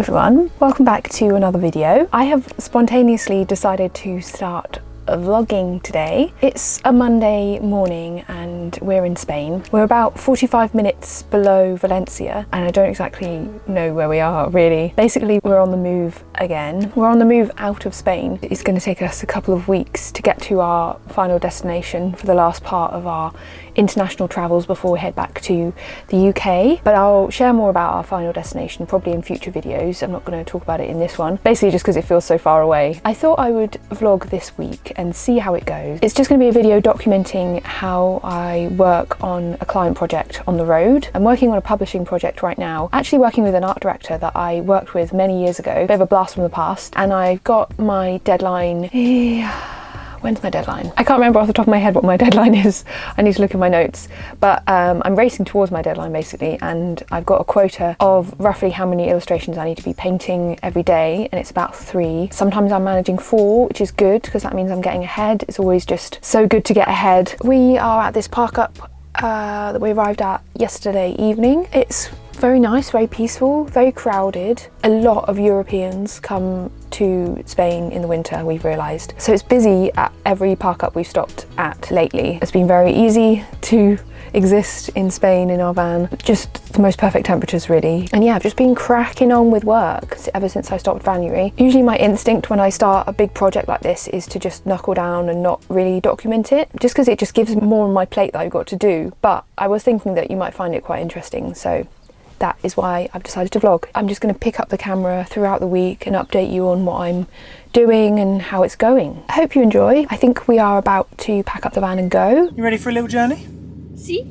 everyone, welcome back to another video. I have spontaneously decided to start vlogging today. It's a Monday morning and we're in Spain. We're about 45 minutes below Valencia and I don't exactly know where we are really. Basically we're on the move again. We're on the move out of Spain. It's going to take us a couple of weeks to get to our final destination for the last part of our international travels before we head back to the UK. But I'll share more about our final destination probably in future videos. I'm not going to talk about it in this one, basically just because it feels so far away. I thought I would vlog this week and see how it goes. It's just going to be a video documenting how I work on a client project on the road. I'm working on a publishing project right now, actually working with an art director that I worked with many years ago, a bit of a blast from the past, and I've got my deadline. When's my deadline? I can't remember off the top of my head what my deadline is. I need to look at my notes, but I'm racing towards my deadline basically, and I've got a quota of roughly how many illustrations I need to be painting every day, and it's about 3. Sometimes I'm managing 4, which is good because that means I'm getting ahead. It's always just so good to get ahead. We are at this park up that we arrived at yesterday evening. It's very nice, very peaceful, very crowded. A lot of Europeans come to Spain in the winter, we've realised. So it's busy at every park up we've stopped at lately. It's been very easy to exist in Spain in our van. Just the most perfect temperatures really. And yeah, I've just been cracking on with work ever since I stopped January. Usually my instinct when I start a big project like this is to just knuckle down and not really document it, just because it just gives more on my plate that I've got to do. But I was thinking that you might find it quite interesting, so that is why I've decided to vlog. I'm just going to pick up the camera throughout the week and update you on what I'm doing and how it's going. I hope you enjoy. I think we are about to pack up the van and go. You ready for a little journey? See?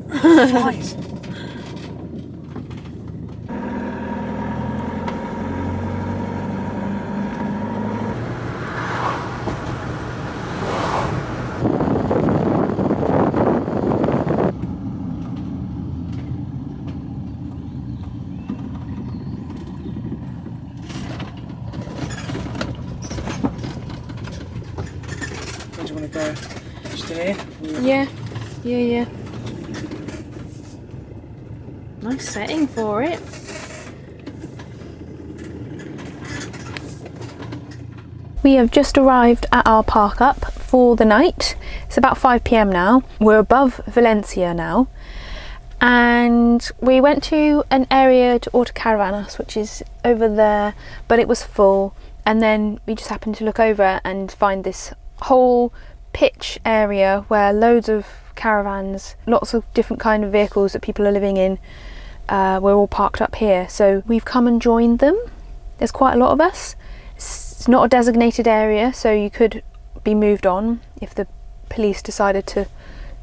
Flight. Where do you want to go? Just here? Yeah. Nice setting for it. We have just arrived at our park up for the night. It's about 5 p.m. now. We're above Valencia now. And we went to an area to autocaravanas, which is over there, but it was full. And then we just happened to look over and find this whole pitch area where loads of caravans, lots of different kind of vehicles that people are living in, we're all parked up here. So we've come and joined them. There's quite a lot of us. It's not a designated area, so you could be moved on if the police decided to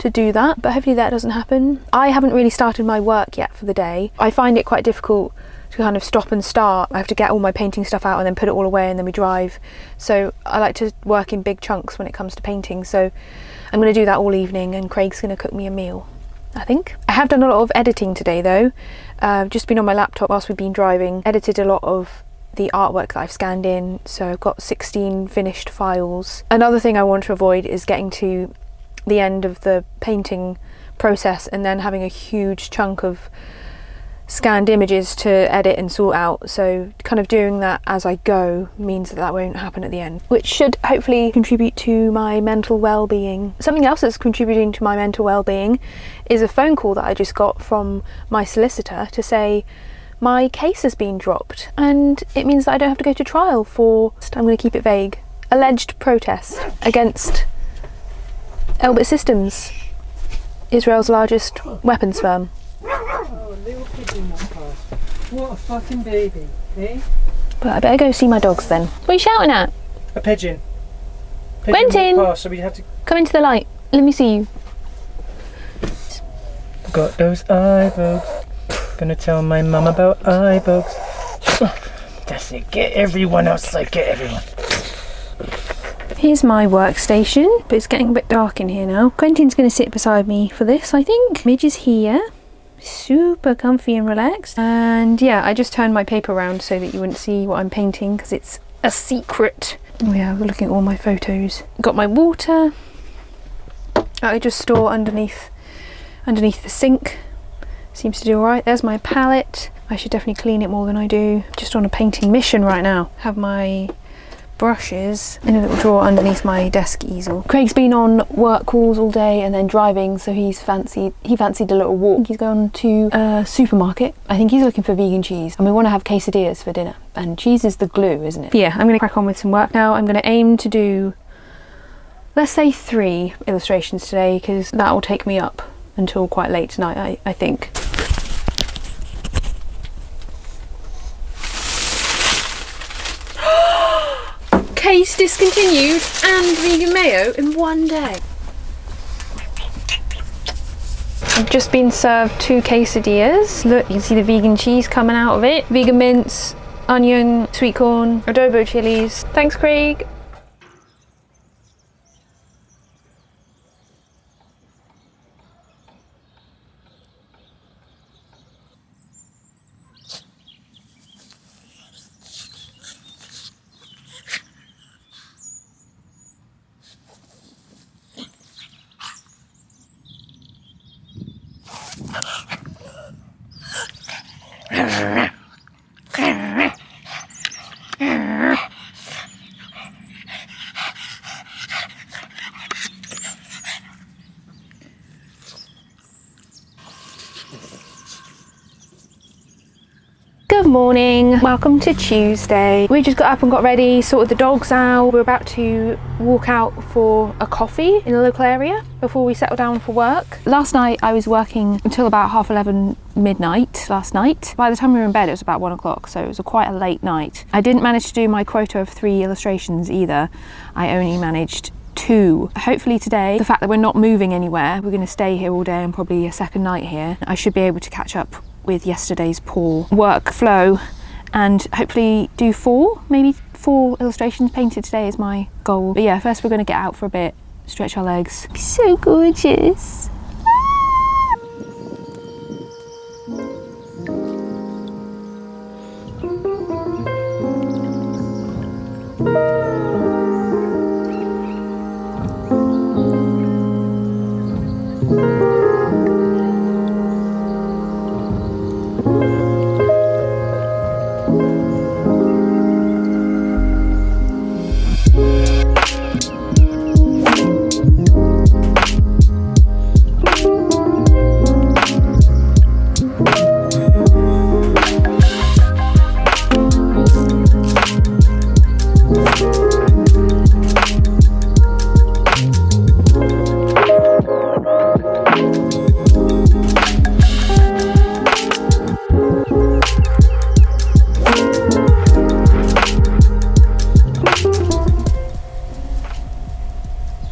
do that, but hopefully that doesn't happen. I haven't really started my work yet for the day. I find it quite difficult to kind of stop and start. I have to get all my painting stuff out and then put it all away and then we drive. So I like to work in big chunks when it comes to painting. So I'm going to do that all evening and Craig's going to cook me a meal, I think. I have done a lot of editing today though. Just been on my laptop whilst we've been driving. Edited a lot of the artwork that I've scanned in. So I've got 16 finished files. Another thing I want to avoid is getting to the end of the painting process and then having a huge chunk of scanned images to edit and sort out. So kind of doing that as I go means that won't happen at the end, which should hopefully contribute to my mental well-being. Something else that's contributing to my mental well-being is a phone call that I just got from my solicitor to say my case has been dropped and it means that I don't have to go to trial for, I'm going to keep it vague, alleged protest against Elbit Systems, Israel's largest weapons firm. Oh, little pigeon walked past. What a fucking baby, eh? But I better go see my dogs then. What are you shouting at? A pigeon. Quentin! Walked past, so we had to... Come into the light. Let me see you. Got those eye bugs. Gonna tell my mum about eye bugs. That's it. Get everyone outside. Get everyone. Here's my workstation, but it's getting a bit dark in here now. Quentin's going to sit beside me for this, I think. Midge is here. Super comfy and relaxed. And yeah, I just turned my paper around so that you wouldn't see what I'm painting because it's a secret. Oh yeah, we're looking at all my photos. Got my water. I just store underneath the sink. Seems to do alright. There's my palette. I should definitely clean it more than I do. Just on a painting mission right now. Have my brushes in a little drawer underneath my desk easel. Craig's been on work calls all day and then driving, so he fancied a little walk. He's gone to a supermarket. I think he's looking for vegan cheese, and we want to have quesadillas for dinner, and cheese is the glue, isn't it? Yeah, I'm gonna crack on with some work now. I'm gonna aim to do, let's say 3 illustrations today, because that will take me up until quite late tonight, I think. Case discontinued and vegan mayo in one day. I've just been served 2 quesadillas. Look, you can see the vegan cheese coming out of it. Vegan mince, onion, sweet corn, adobo chilies. Thanks, Craig. Good morning, welcome to Tuesday. We just got up and got ready, sorted the dogs out. We're about to walk out for a coffee in a local area before we settle down for work. Last night I was working until about 11:30 midnight last night. By the time we were in bed it was about 1 o'clock, so it was quite a late night. I didn't manage to do my quota of 3 illustrations either. I only managed 2. Hopefully today, the fact that we're not moving anywhere, we're going to stay here all day and probably a second night here, I should be able to catch up with yesterday's poor workflow and hopefully do 4, maybe 4 illustrations painted today is my goal. But yeah, first we're going to get out for a bit, stretch our legs. So gorgeous.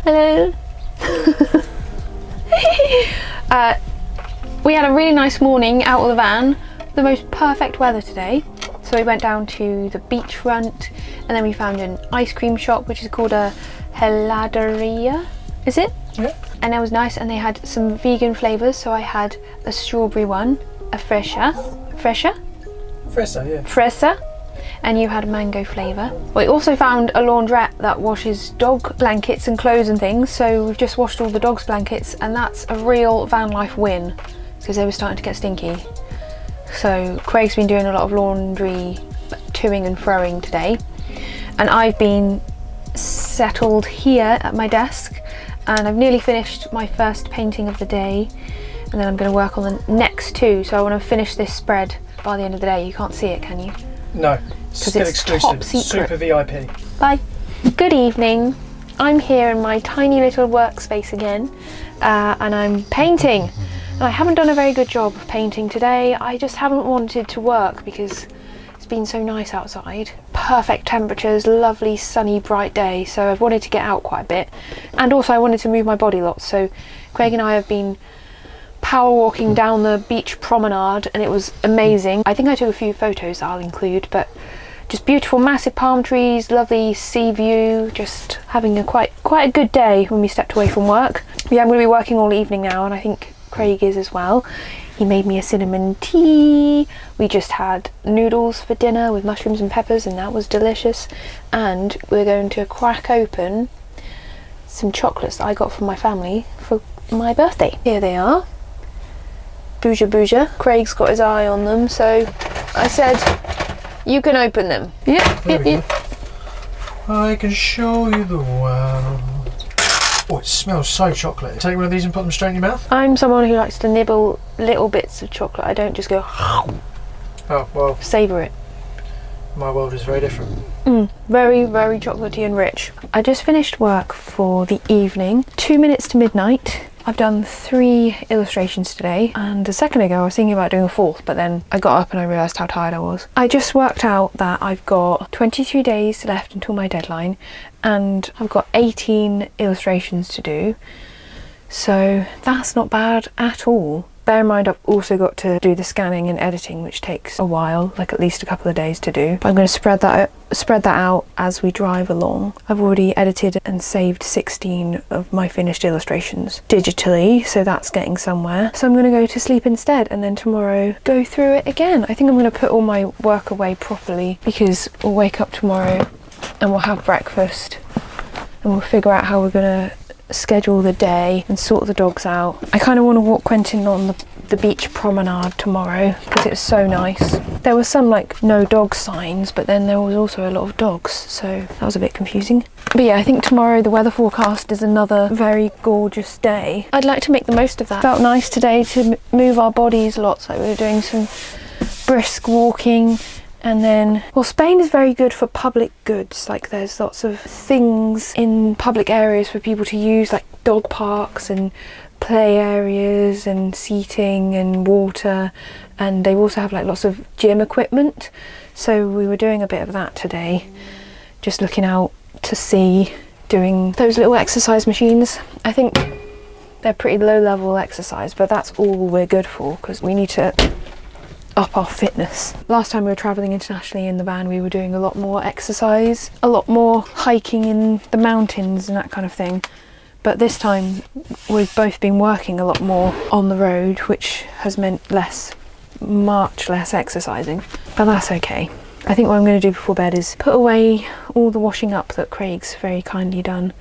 Hello. We had a really nice morning out of the van, the most perfect weather today. So we went down to the beachfront and then we found an ice cream shop which is called a heladeria, is it? Yeah. And it was nice and they had some vegan flavours, so I had a strawberry one, a fresa, and you had a mango flavour. We also found a laundrette that washes dog blankets and clothes and things, so we've just washed all the dog's blankets and that's a real van life win because they were starting to get stinky. So Craig's been doing a lot of laundry toing and froing today and I've been settled here at my desk and I've nearly finished my first painting of the day and then I'm going to work on the next 2, so I want to finish this spread by the end of the day. You can't see it, can you? No, still exclusive, top secret. super VIP. Bye. Good evening. I'm here in my tiny little workspace again and I'm painting. And I haven't done a very good job of painting today. I just haven't wanted to work because it's been so nice outside. Perfect temperatures, lovely sunny bright day, so I've wanted to get out quite a bit. And also I wanted to move my body lots, so Craig and I have been power walking down the beach promenade and it was amazing. I think I took a few photos that I'll include, but just beautiful massive palm trees, lovely sea view, just having a quite a good day when we stepped away from work. Yeah, I'm going to be working all evening now and I think Craig is as well. He made me a cinnamon tea. We just had noodles for dinner with mushrooms and peppers and that was delicious. And we're going to crack open some chocolates that I got from my family for my birthday. Here they are. Bouger Bouger. Craig's got his eye on them, so I said, you can open them. Yeah. There we go. I can show you the world. Oh, it smells so chocolate. Take one of these and put them straight in your mouth. I'm someone who likes to nibble little bits of chocolate. I don't just go, Oh, well, savour it. my world is very different. Very, very chocolatey and rich. I just finished work for the evening, 2 minutes to midnight. I've done 3 illustrations today, and a second ago I was thinking about doing a 4th, but then I got up and I realised how tired I was. I just worked out that I've got 23 days left until my deadline, and I've got 18 illustrations to do, so that's not bad at all. Bear in mind I've also got to do the scanning and editing, which takes a while, like at least a couple of days to do. But I'm going to spread that out as we drive along. I've already edited and saved 16 of my finished illustrations digitally, so that's getting somewhere. So I'm going to go to sleep instead, and then tomorrow go through it again. I think I'm going to put all my work away properly, because we'll wake up tomorrow and we'll have breakfast and we'll figure out how we're going to schedule the day and sort the dogs out. I kind of want to walk Quentin on the beach promenade tomorrow because it's so nice. There were some like no dog signs, but then there was also a lot of dogs, so that was a bit confusing. But yeah, I think tomorrow the weather forecast is another very gorgeous day. I'd like to make the most of that. Felt nice today to move our bodies lots, like we were doing some brisk walking. And then, well, Spain is very good for public goods. Like there's lots of things in public areas for people to use, like dog parks and play areas and seating and water. And they also have like lots of gym equipment. So we were doing a bit of that today, just looking out to sea, doing those little exercise machines. I think they're pretty low level exercise, but that's all we're good for because we need to up our fitness. Last time we were travelling internationally in the van, we were doing a lot more exercise, a lot more hiking in the mountains and that kind of thing. But this time we've both been working a lot more on the road, which has meant much less exercising, but that's okay. I think what I'm going to do before bed is put away all the washing up that Craig's very kindly done.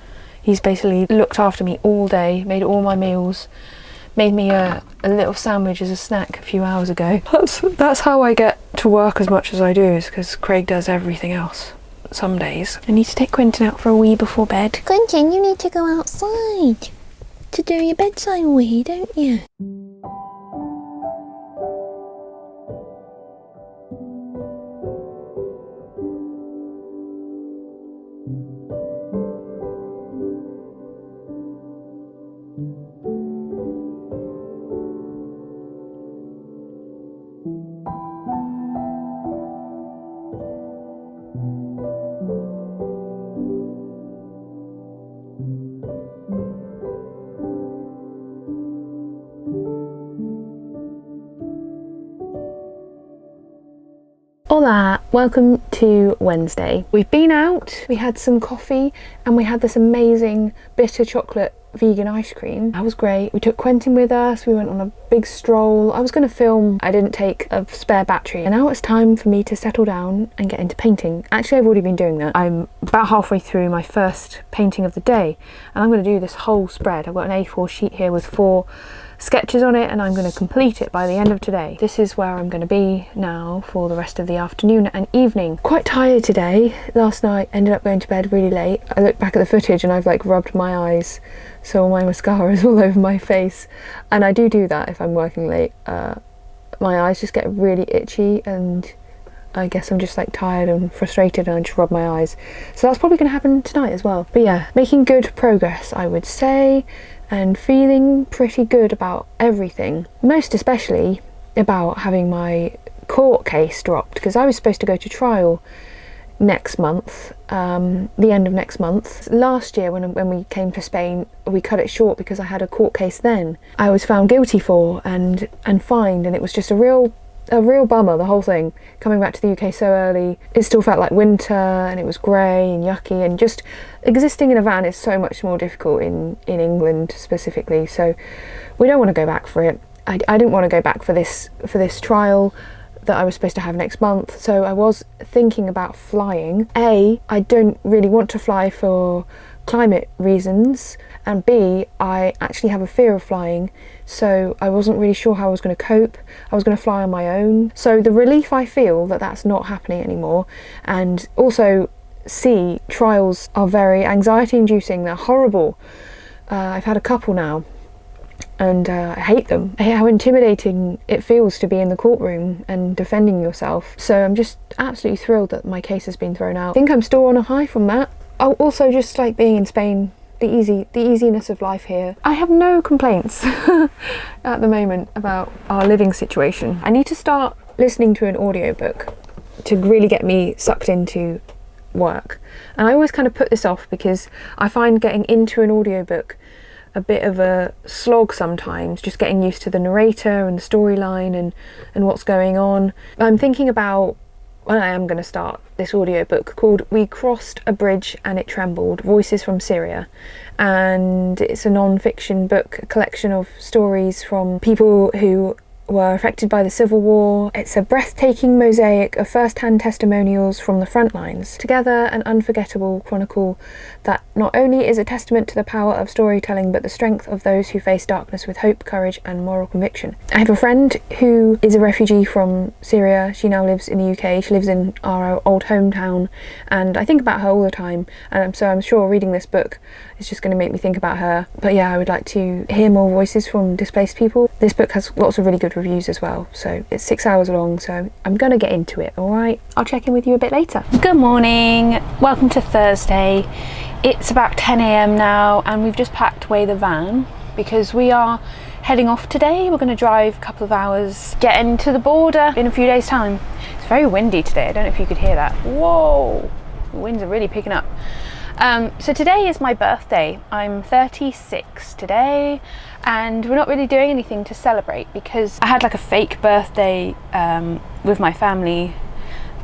He's basically looked after me all day, made all my meals, made me a little sandwich as a snack a few hours ago. That's how I get to work as much as I do, is because Craig does everything else some days. I need to take Quentin out for a wee before bed. Quentin, you need to go outside to do your bedside wee, don't you? Hola, welcome to Wednesday. We've been out, we had some coffee, and we had this amazing bitter chocolate vegan ice cream. That was great. We took Quentin with us, we went on a big stroll. I was going to film, I didn't take a spare battery, and now it's time for me to settle down and get into painting. Actually, I've already been doing that. I'm about halfway through my first painting of the day, and I'm going to do this whole spread. I've got an A4 sheet here with 4 sketches on it, and I'm going to complete it by the end of today. This is where I'm going to be now for the rest of the afternoon and evening. Quite tired today. Last night ended up going to bed really late. I looked back at the footage and I've like rubbed my eyes, so all my mascara is all over my face, and I do that if I'm working late. My eyes just get really itchy, and I guess I'm just like tired and frustrated and I just rub my eyes. So that's probably going to happen tonight as well. But yeah, making good progress, I would say, and feeling pretty good about everything. Most especially about having my court case dropped, because I was supposed to go to trial next month, the end of next month. Last year when we came to Spain, we cut it short because I had a court case then I was found guilty for and fined, and it was just a real bummer, the whole thing. Coming back to the UK so early, it still felt like winter and it was grey and yucky, and just existing in a van is so much more difficult in England specifically, so we don't want to go back for it. I didn't want to go back for this trial that I was supposed to have next month, so I was thinking about flying. I don't really want to fly for climate reasons, and B, I actually have a fear of flying, so I wasn't really sure how I was going to cope. I was going to fly on my own. So the relief I feel that that's not happening anymore, and also C, trials are very anxiety inducing, they're horrible. I've had a couple now, and I hate them. I hate how intimidating it feels to be in the courtroom and defending yourself. So I'm just absolutely thrilled that my case has been thrown out. I think I'm still on a high from that. Oh, also just like being in Spain, the easiness of life here. I have no complaints at the moment about our living situation. I need to start listening to an audiobook to really get me sucked into work. And I always kind of put this off because I find getting into an audiobook a bit of a slog sometimes, just getting used to the narrator and the storyline and what's going on. I'm thinking about when I am going to start this audiobook called We Crossed a Bridge and It Trembled, Voices from Syria. And it's a non-fiction book, a collection of stories from people who were affected by the civil war. It's a breathtaking mosaic of first-hand testimonials from the front lines. Together, an unforgettable chronicle that not only is a testament to the power of storytelling, but the strength of those who face darkness with hope, courage and moral conviction. I have a friend who is a refugee from Syria. She now lives in the UK. She lives in our old hometown, and I think about her all the time, and so I'm sure reading this book is just going to make me think about her. But yeah, I would like to hear more voices from displaced people. This book has lots of really good reviews as well, so it's 6 hours long, so I'm gonna get into it. All right, I'll check in with you a bit later. Good morning, welcome to Thursday. It's about 10 a.m. now, and we've just packed away the van because we are heading off today. We're going to drive a couple of hours, get into the border in a few days time. It's very windy today. I don't know if you could hear that. Whoa, the winds are really picking up. So today is my birthday. I'm 36 today, and we're not really doing anything to celebrate because I had like a fake birthday with my family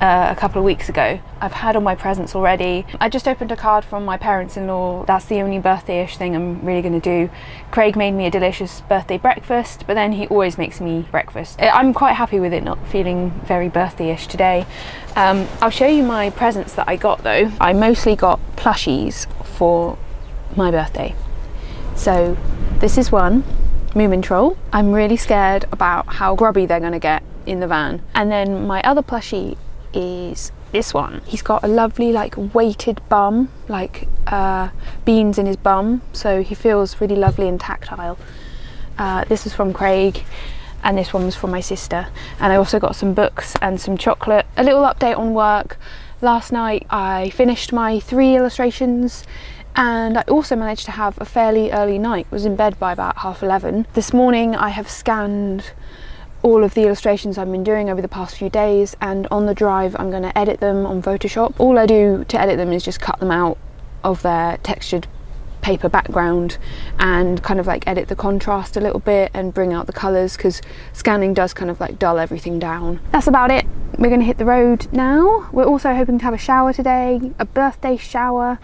a couple of weeks ago. I've had all my presents already. I just opened a card from my parents-in-law. That's the only birthday-ish thing I'm really going to do. Craig made me a delicious birthday breakfast, but then he always makes me breakfast. I'm quite happy with it not feeling very birthday-ish today. I'll show you my presents that I got though. I mostly got plushies for my birthday. So this is one, Moomin Troll. I'm really scared about how grubby they're going to get in the van. And then my other plushie is this one. He's got a lovely like weighted bum, like beans in his bum, so he feels really lovely and tactile. This is from Craig, and this one was from my sister. And I also got some books and some chocolate. A little update on work. Last night I finished my 3 illustrations, and I also managed to have a fairly early night. I was in bed by about 11:30. This morning I have scanned all of the illustrations I've been doing over the past few days, and on the drive I'm going to edit them on Photoshop. All I do to edit them is just cut them out of their textured paper background and kind of like edit the contrast a little bit and bring out the colours, because scanning does kind of like dull everything down. That's about it. We're going to hit the road now. We're also hoping to have a shower today, a birthday shower.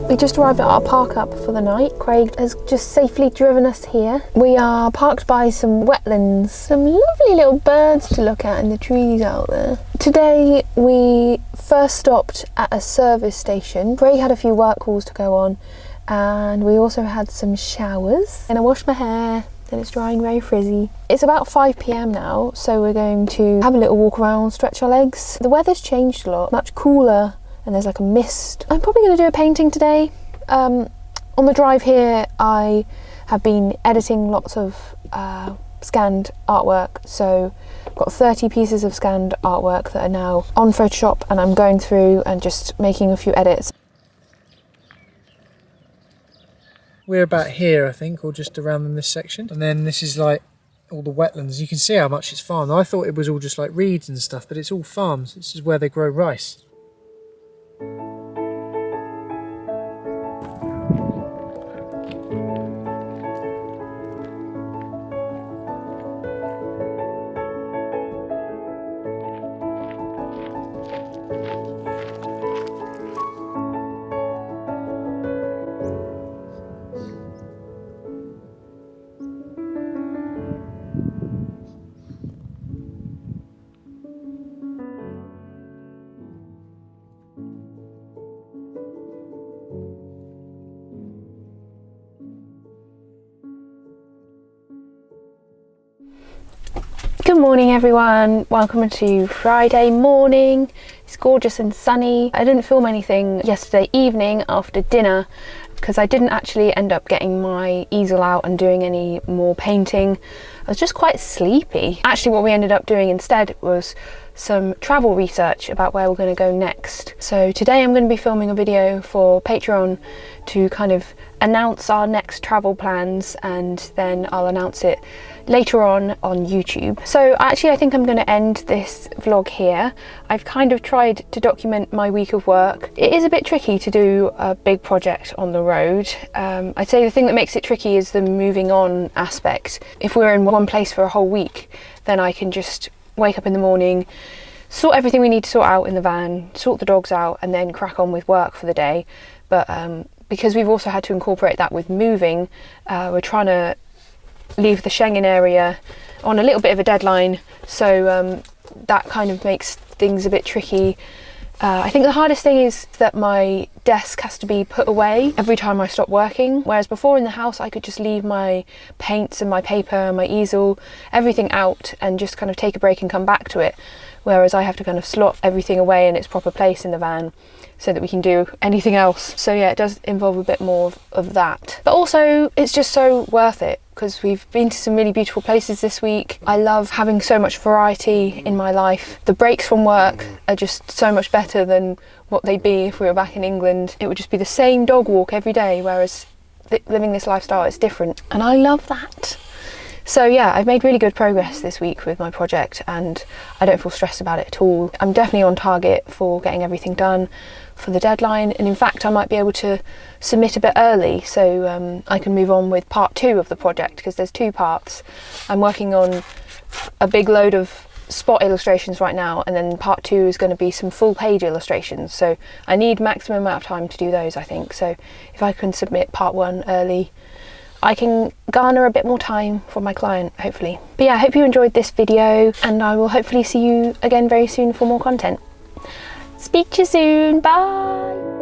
We just arrived at our park up for the night. Craig has just safely driven us here. We are parked by some wetlands, some lovely little birds to look at in the trees out there. Today we first stopped at a service station. Craig had a few work calls to go on, and we also had some showers. And I washed my hair, and it's drying very frizzy. It's about 5 p.m. now, so we're going to have a little walk around, stretch our legs. The weather's changed a lot, much cooler, and there's like a mist. I'm probably going to do a painting today. On the drive here I have been editing lots of scanned artwork, so I've got 30 pieces of scanned artwork that are now on Photoshop, and I'm going through and just making a few edits. We're about here, I think, or just around in this section, and then this is like all the wetlands. You can see how much it's farmed. I thought it was all just like reeds and stuff, but it's all farms. This is where they grow rice. Good morning everyone, welcome to Friday morning. It's gorgeous and sunny. I didn't film anything yesterday evening after dinner because I didn't actually end up getting my easel out and doing any more painting. I was just quite sleepy. Actually what we ended up doing instead was some travel research about where we're going to go next. So today I'm going to be filming a video for Patreon to kind of announce our next travel plans, and then I'll announce it later on YouTube. So actually I think I'm going to end this vlog here. I've kind of tried to document my week of work. It is a bit tricky to do a big project on the road. I'd say the thing that makes it tricky is the moving on aspect. If we're in one place for a whole week, then I can just wake up in the morning, sort everything we need to sort out in the van, sort the dogs out, and then crack on with work for the day. But because we've also had to incorporate that with moving, we're trying to leave the Schengen area on a little bit of a deadline, so that kind of makes things a bit tricky. I think the hardest thing is that my desk has to be put away every time I stop working, whereas before in the house I could just leave my paints and my paper and my easel, everything out, and just kind of take a break and come back to it, whereas I have to kind of slot everything away in its proper place in the van so that we can do anything else. So yeah, it does involve a bit more of that, but also it's just so worth it because we've been to some really beautiful places this week. I love having so much variety in my life. The breaks from work are just so much better than what they'd be if we were back in England. It would just be the same dog walk every day, whereas living this lifestyle is different, and I love that. So yeah, I've made really good progress this week with my project and I don't feel stressed about it at all. I'm definitely on target for getting everything done for the deadline, and in fact I might be able to submit a bit early so I can move on with part 2 of the project, because there's 2 parts. I'm working on a big load of spot illustrations right now, and then part 2 is going to be some full page illustrations, so I need maximum amount of time to do those, I think. So if I can submit part 1 early, I can garner a bit more time for my client, hopefully. But yeah, I hope you enjoyed this video, and I will hopefully see you again very soon for more content. Speak to you soon, bye!